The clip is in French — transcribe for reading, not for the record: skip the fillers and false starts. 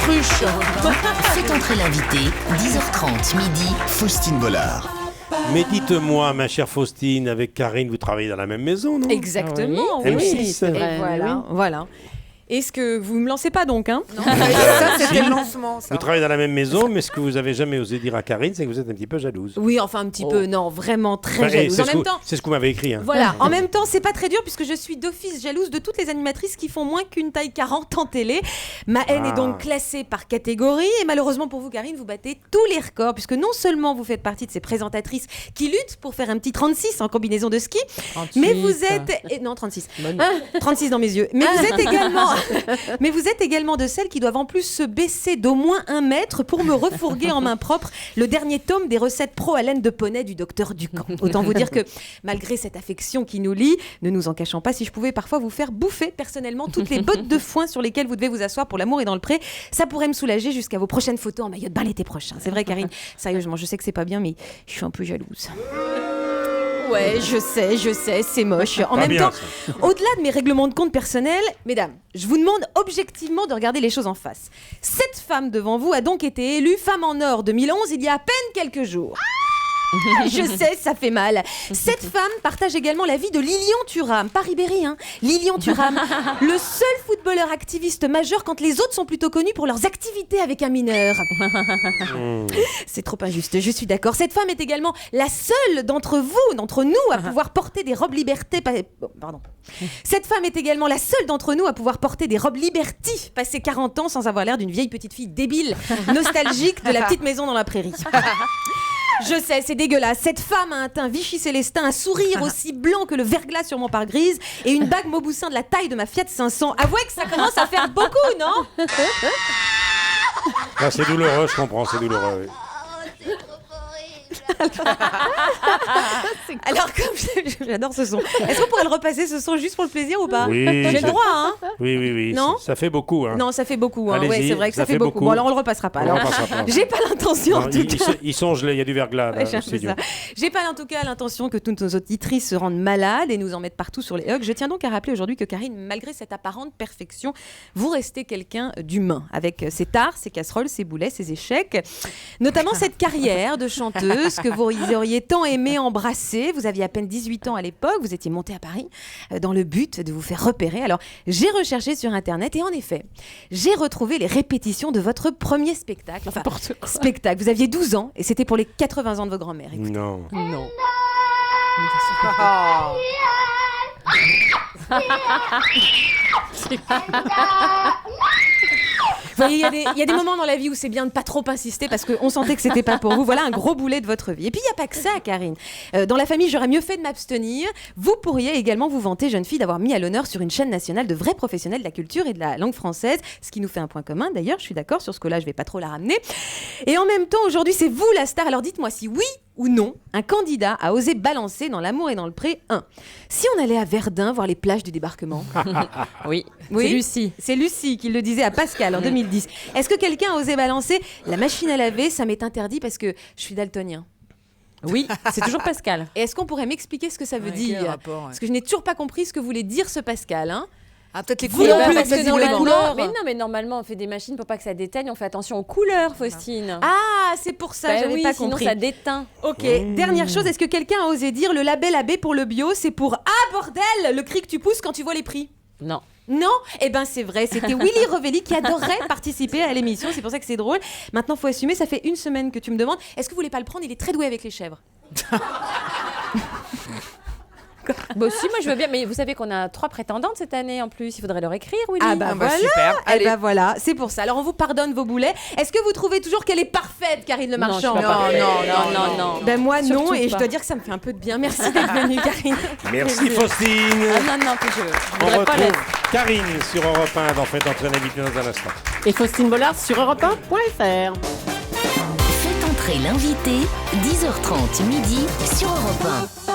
l'autruche. Faites entrer l'invité, 10h30 midi. Faustine Bollard. Mais dites-moi, ma chère Faustine, avec Karine, vous travaillez dans la même maison, non? Exactement, oui. M6. Et C'est vrai, voilà, oui. voilà. Est-ce que vous me lancez pas donc, hein? Ça, c'était le lancement, ça. Vous travaillez dans la même maison, mais ce que vous avez jamais osé dire à Karine, c'est que vous êtes un petit peu jalouse. Oui, enfin un petit peu, non, vraiment très Enfin, et jalouse. c'est En ce même que- temps, c'est ce que vous m'avez écrit. Hein. voilà, en même temps, c'est pas très dur puisque je suis d'office jalouse de toutes les animatrices qui font moins qu'une taille 40 en télé. Ma haine est donc classée par catégorie et malheureusement pour vous, Karine, vous battez tous les records puisque non seulement vous faites partie de ces présentatrices qui luttent pour faire un petit 36 en combinaison de ski, 38. mais vous êtes... Non, 36. 36 dans mes yeux. Mais vous êtes également... mais vous êtes également de celles qui doivent en plus se baisser d'au moins 1 mètre pour me refourguer en main propre le dernier tome des recettes pro à laine de poney du docteur Ducamp. Autant vous dire que malgré cette affection qui nous lie, ne nous en cachons pas, si je pouvais parfois vous faire bouffer personnellement toutes les bottes de foin sur lesquelles vous devez vous asseoir pour l'amour et dans le pré, ça pourrait me soulager jusqu'à vos prochaines photos en maillot de bain l'été prochain. C'est vrai, Karine, sérieusement, je sais que c'est pas bien, mais je suis un peu jalouse. Ouais, je sais, c'est moche. En Pas même bien, temps, au-delà de mes règlements de compte personnels, mesdames, je vous demande objectivement de regarder les choses en face. Cette femme devant vous a donc été élue femme en or 2011 il y a à peine quelques jours. Je sais, ça fait mal. Cette femme partage également la vie de Lilian Thuram, pas Ribéry, hein. Lilian Thuram, le seul footballeur activiste majeur quand les autres sont plutôt connus pour leurs activités avec un mineur. C'est trop injuste, je suis d'accord. Cette femme est également la seule d'entre nous, à pouvoir porter des robes liberté. Pardon. Cette femme est également la seule d'entre nous à pouvoir porter des robes Liberty, passer 40 ans sans avoir l'air d'une vieille petite fille débile, nostalgique de la petite maison dans la prairie. Je sais, c'est dégueulasse. Cette femme a un teint Vichy Célestin, un sourire aussi blanc que le verglas sur mon pare-brise et une bague Mauboussin de la taille de ma Fiat 500. Avouez que ça commence à faire beaucoup, non? Ah, c'est douloureux, je comprends, c'est douloureux. Oui. Alors, comme j'adore ce son. Est-ce qu'on pourrait le repasser, ce son, juste pour le plaisir ou pas? Oui, J'ai je- le droit, hein? Oui. Non Ça fait beaucoup. Hein. Non, ça fait beaucoup. Hein. Allez-y, Ouais, c'est vrai que ça fait beaucoup. beaucoup. Bon, alors on le repassera pas. On le Alors, repassera pas. j'ai pas l'intention, en Non, tout cas. ils sont gelés, il y a du verglas. Ouais, Là, c'est ça. J'ai pas en tout cas l'intention que toutes nos auditrices se rendent malades et nous en mettent partout sur les hugs. Je tiens donc à rappeler aujourd'hui que Karine, malgré cette apparente perfection, vous restez quelqu'un d'humain, avec ses tares, ses casseroles, ses boulets, ses échecs, notamment cette carrière de chanteuse que vous auriez tant aimé embrasser. Vous aviez à peine 18 ans à l'époque, vous étiez montée à Paris dans le but de vous faire repérer. Alors j'ai recherché sur internet et en effet, j'ai retrouvé les répétitions de votre premier spectacle. Enfin, spectacle. Vous aviez 12 ans et c'était pour les 80 ans de vos grand-mères. Écoutez. Non. Non. Vous voyez, il y a des moments dans la vie où c'est bien de pas trop insister parce qu'on sentait que c'était pas pour vous. Voilà un gros boulet de votre vie. Et puis il y a pas que ça, Karine. Dans la famille, j'aurais mieux fait de m'abstenir. Vous pourriez également vous vanter, jeune fille, d'avoir mis à l'honneur sur une chaîne nationale de vrais professionnels de la culture et de la langue française, ce qui nous fait un point commun. D'ailleurs, je suis d'accord sur ce que là, je vais pas trop la ramener. Et en même temps, aujourd'hui, c'est vous la star. Alors dites-moi si oui ou non, un candidat a osé balancer dans L'amour et dans le pré 1. Si on allait à Verdun voir les plages du débarquement. Oui, Oui. c'est Lucie. C'est Lucie qui le disait à Pascal en 2010. Est-ce que quelqu'un a osé balancer la machine à laver? Ça m'est interdit parce que je suis daltonien. Oui, c'est toujours Pascal. Et est-ce qu'on pourrait m'expliquer ce que ça veut dire? Quel rapport, ouais. Parce que je n'ai toujours pas compris ce que voulait dire ce Pascal. Hein. Ah, peut-être les Vous couleurs. non plus, parce vas-y, que pour les couleurs. Mais non, mais normalement, on fait des machines pour pas que ça déteigne. On fait attention aux couleurs, Faustine. Ah, c'est pour ça, Ben j'avais oui, pas sinon compris. ça déteint. Ok, dernière chose, est-ce que quelqu'un a osé dire le label AB pour le bio, c'est pour ah bordel, le cri que tu pousses quand tu vois les prix? Non. Non? Eh ben c'est vrai, c'était Willy Revelli qui adorait participer à l'émission, c'est pour ça que c'est drôle. Maintenant, faut assumer, ça fait 1 semaine que tu me demandes, est-ce que vous voulez pas le prendre? Il est très doué avec les chèvres. Bon, si, moi je veux bien, mais vous savez qu'on a 3 prétendantes cette année en plus. Il faudrait leur écrire, Willy. Ah bah Ah bah, voilà, super. eh Allez. ben voilà, c'est pour ça. Alors on vous pardonne vos boulets. Est-ce que vous trouvez toujours qu'elle est parfaite, Karine Le Non, je Marchand? suis pas parfaite. non. Ben moi non, Surtout et je pas. dois dire que ça me fait un peu de bien. Merci d'être venue, Karine. Merci Faustine. Ah non, que je On voudrais pas l'être. retrouve Karine sur Europe 1 dans Faites entrer l'invité dans un instant. Et Faustine Bollard sur europe1.fr. Faites entrer l'invité, 10h30 midi sur Europe 1.